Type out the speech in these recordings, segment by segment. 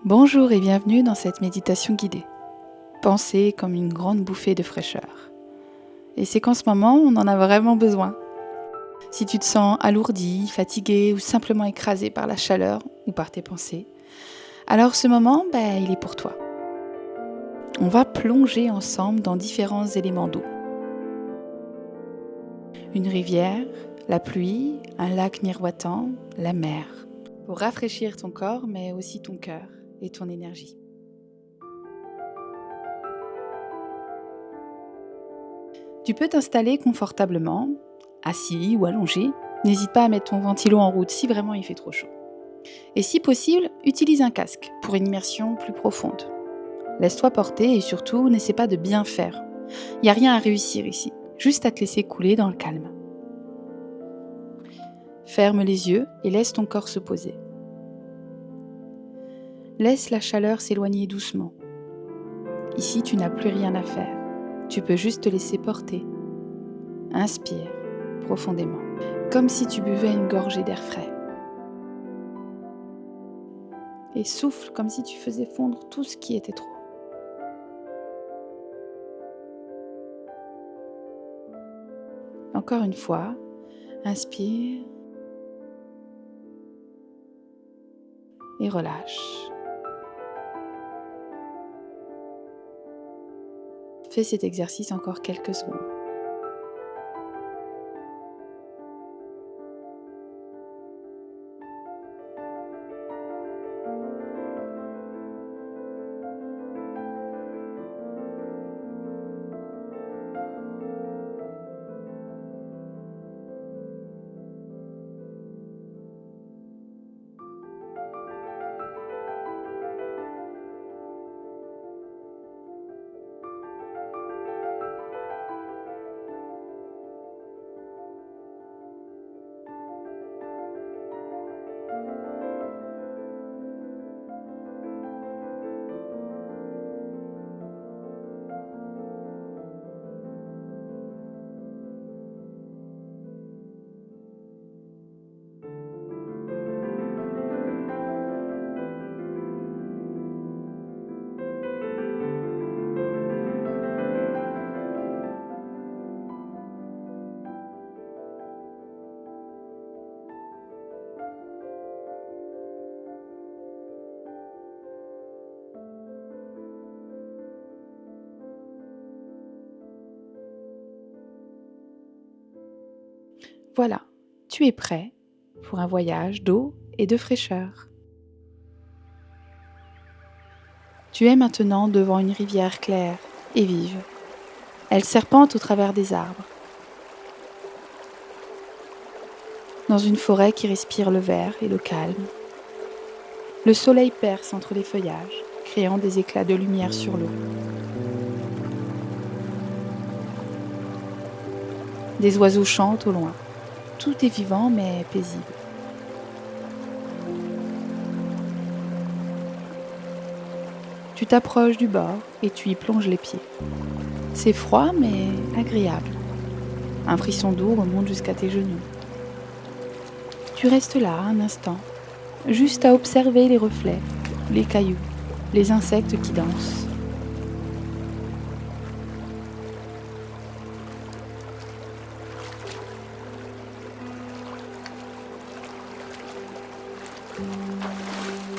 Bonjour et bienvenue dans cette méditation guidée. Pensez comme une grande bouffée de fraîcheur. Et c'est qu'en ce moment, on en a vraiment besoin. Si tu te sens alourdi, fatigué ou simplement écrasé par la chaleur ou par tes pensées, alors ce moment, il est pour toi. On va plonger ensemble dans différents éléments d'eau. Une rivière, la pluie, un lac miroitant, la mer. Pour rafraîchir ton corps, mais aussi ton cœur et ton énergie. Tu peux t'installer confortablement, assis ou allongé. N'hésite pas à mettre ton ventilo en route si vraiment il fait trop chaud. Et si possible, utilise un casque pour une immersion plus profonde. Laisse-toi porter et surtout, n'essaie pas de bien faire. Il n'y a rien à réussir ici, juste à te laisser couler dans le calme. Ferme les yeux et laisse ton corps se poser. Laisse la chaleur s'éloigner doucement. Ici, tu n'as plus rien à faire. Tu peux juste te laisser porter. Inspire profondément, comme si tu buvais une gorgée d'air frais. Et souffle comme si tu faisais fondre tout ce qui était trop. Encore une fois, inspire et relâche. Fais cet exercice encore quelques secondes. Voilà, tu es prêt pour un voyage d'eau et de fraîcheur. Tu es maintenant devant une rivière claire et vive. Elle serpente au travers des arbres. Dans une forêt qui respire le vert et le calme. Le soleil perce entre les feuillages, créant des éclats de lumière sur l'eau. Des oiseaux chantent au loin. Tout est vivant mais paisible. Tu t'approches du bord et tu y plonges les pieds. C'est froid mais agréable. Un frisson d'eau remonte jusqu'à tes genoux. Tu restes là un instant, juste à observer les reflets, les cailloux, les insectes qui dansent.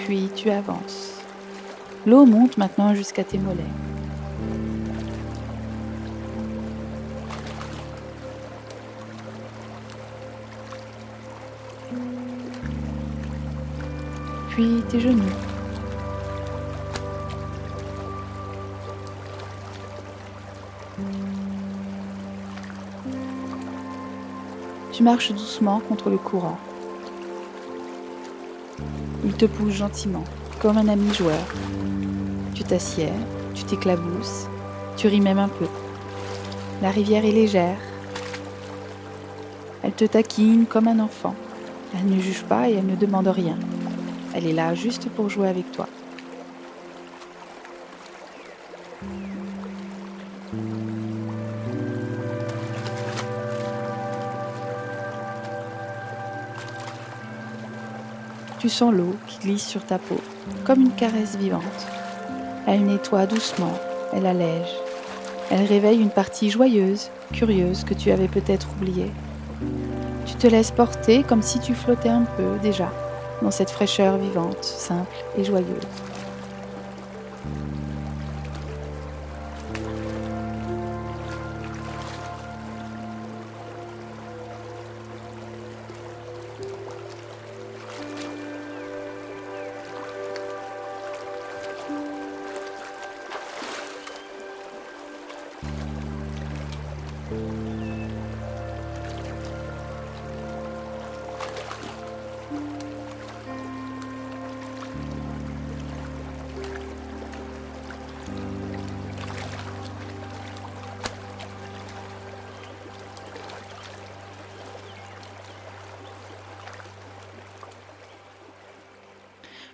Puis tu avances. L'eau monte maintenant jusqu'à tes mollets. Puis tes genoux. Tu marches doucement contre le courant. Il te pousse gentiment, comme un ami joueur. Tu t'assieds, tu t'éclabousses, tu ris même un peu. La rivière est légère. Elle te taquine comme un enfant. Elle ne juge pas et elle ne demande rien. Elle est là juste pour jouer avec toi. Tu sens l'eau qui glisse sur ta peau, comme une caresse vivante. Elle nettoie doucement, elle allège. Elle réveille une partie joyeuse, curieuse que tu avais peut-être oubliée. Tu te laisses porter comme si tu flottais un peu déjà dans cette fraîcheur vivante, simple et joyeuse.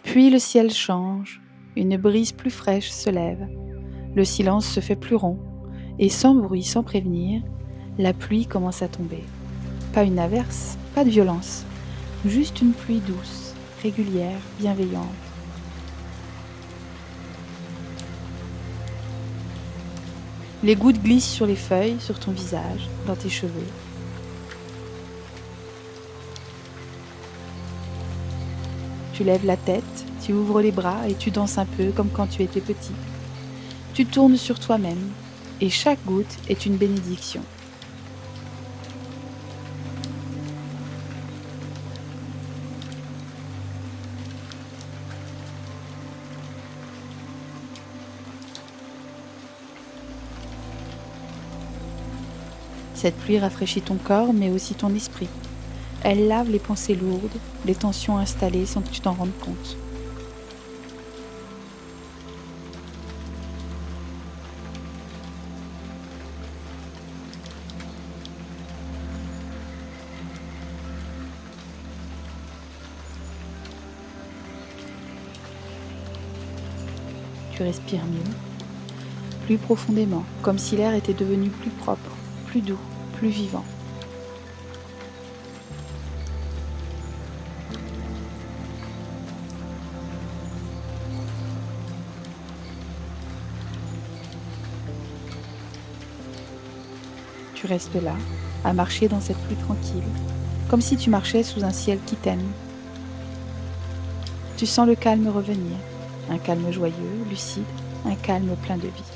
Puis le ciel change, une brise plus fraîche se lève, le silence se fait plus rond, et sans bruit, sans prévenir, la pluie commence à tomber. Pas une averse, pas de violence, juste une pluie douce, régulière, bienveillante. Les gouttes glissent sur les feuilles, sur ton visage, dans tes cheveux. Tu lèves la tête, tu ouvres les bras et tu danses un peu comme quand tu étais petit. Tu tournes sur toi-même et chaque goutte est une bénédiction. Cette pluie rafraîchit ton corps mais aussi ton esprit. Elle lave les pensées lourdes, les tensions installées sans que tu t'en rendes compte. Tu respires mieux, plus profondément, comme si l'air était devenu plus propre, plus doux, plus vivant. Tu restes là, à marcher dans cette pluie tranquille, comme si tu marchais sous un ciel qui t'aime. Tu sens le calme revenir, un calme joyeux, lucide, un calme plein de vie.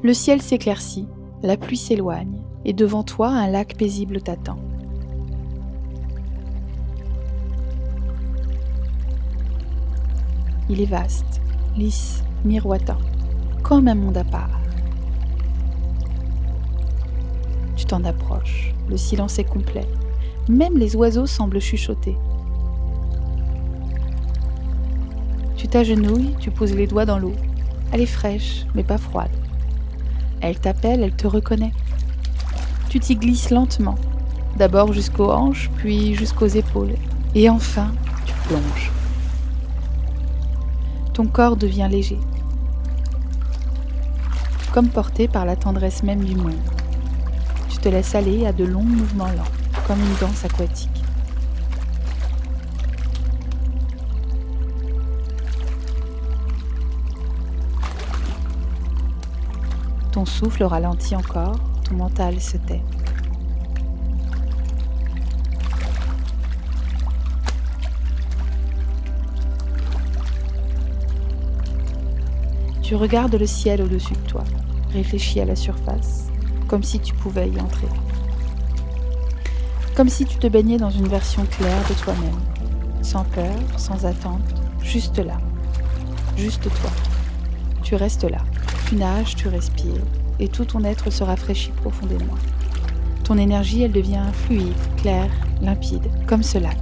Le ciel s'éclaircit, la pluie s'éloigne, et devant toi, un lac paisible t'attend. Il est vaste, lisse, miroitant, comme un monde à part. Tu t'en approches, le silence est complet, même les oiseaux semblent chuchoter. Tu t'agenouilles, tu poses les doigts dans l'eau. Elle est fraîche, mais pas froide. Elle t'appelle, elle te reconnaît. Tu t'y glisses lentement, d'abord jusqu'aux hanches, puis jusqu'aux épaules, et enfin, tu plonges. Ton corps devient léger, comme porté par la tendresse même du monde. Tu te laisses aller à de longs mouvements lents, comme une danse aquatique. Ton souffle ralentit encore, ton mental se tait. Tu regardes le ciel au-dessus de toi, réfléchis à la surface, comme si tu pouvais y entrer. Comme si tu te baignais dans une version claire de toi-même, sans peur, sans attente, juste là, juste toi. Tu restes là, tu nages, tu respires, et tout ton être se rafraîchit profondément. Ton énergie, elle devient fluide, claire, limpide, comme ce lac.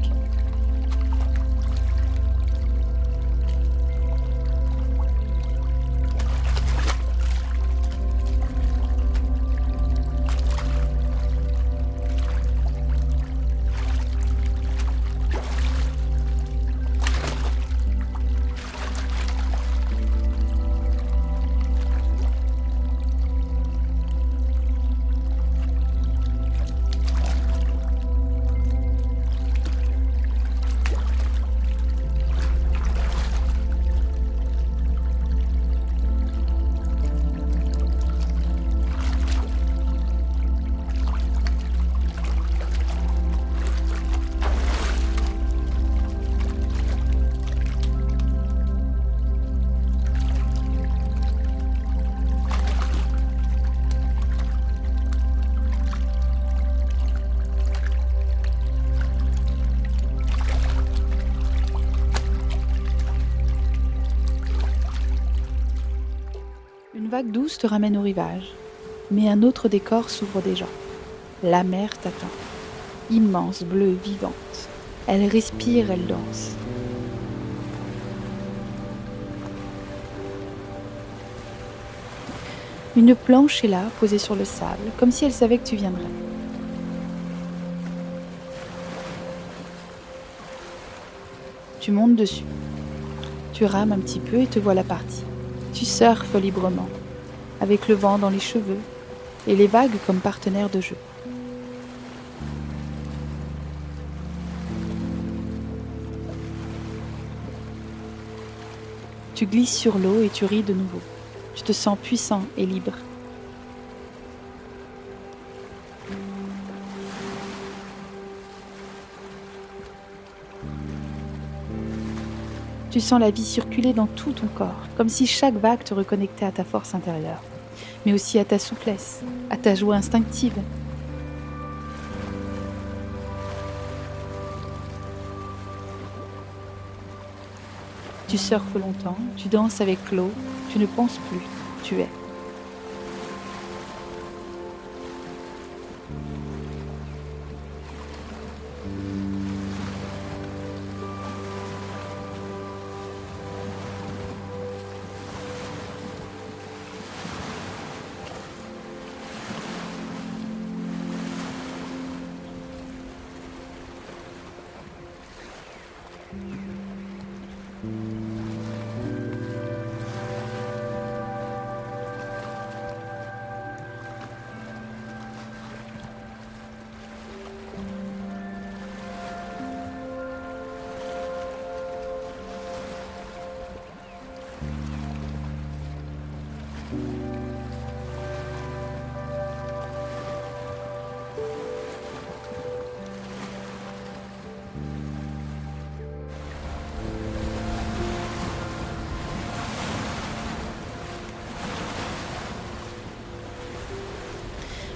Une vague douce te ramène au rivage, mais un autre décor s'ouvre déjà. La mer t'attend, immense, bleue, vivante. Elle respire, elle danse. Une planche est là, posée sur le sable, comme si elle savait que tu viendrais. Tu montes dessus. Tu rames un petit peu et te voilà parti. Tu surfes librement, avec le vent dans les cheveux et les vagues comme partenaires de jeu. Tu glisses sur l'eau et tu ris de nouveau. Tu te sens puissant et libre. Tu sens la vie circuler dans tout ton corps, comme si chaque vague te reconnectait à ta force intérieure, mais aussi à ta souplesse, à ta joie instinctive. Tu surfes longtemps, tu danses avec l'eau, tu ne penses plus, tu es.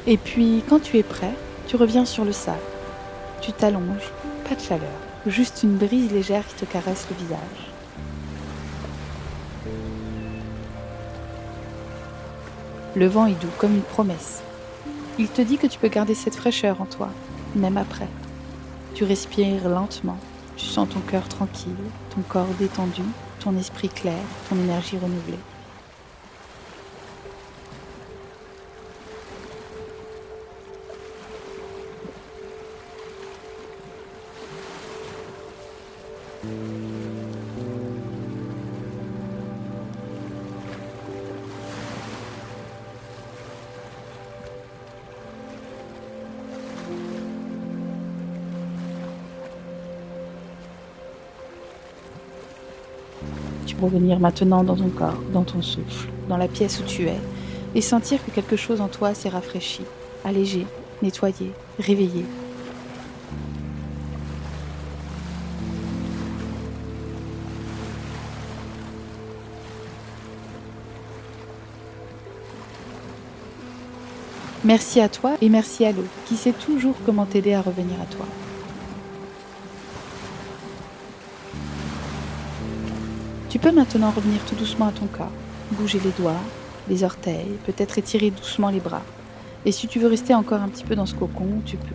Et puis, quand tu es prêt, tu reviens sur le sable. Tu t'allonges, pas de chaleur, juste une brise légère qui te caresse le visage. Le vent est doux comme une promesse. Il te dit que tu peux garder cette fraîcheur en toi, même après. Tu respires lentement, tu sens ton cœur tranquille, ton corps détendu, ton esprit clair, ton énergie renouvelée. Tu peux revenir maintenant dans ton corps, dans ton souffle, dans la pièce où tu es, et sentir que quelque chose en toi s'est rafraîchi, allégé, nettoyé, réveillé. Merci à toi et merci à l'eau, qui sait toujours comment t'aider à revenir à toi. Tu peux maintenant revenir tout doucement à ton corps, bouger les doigts, les orteils, peut-être étirer doucement les bras. Et si tu veux rester encore un petit peu dans ce cocon, tu peux.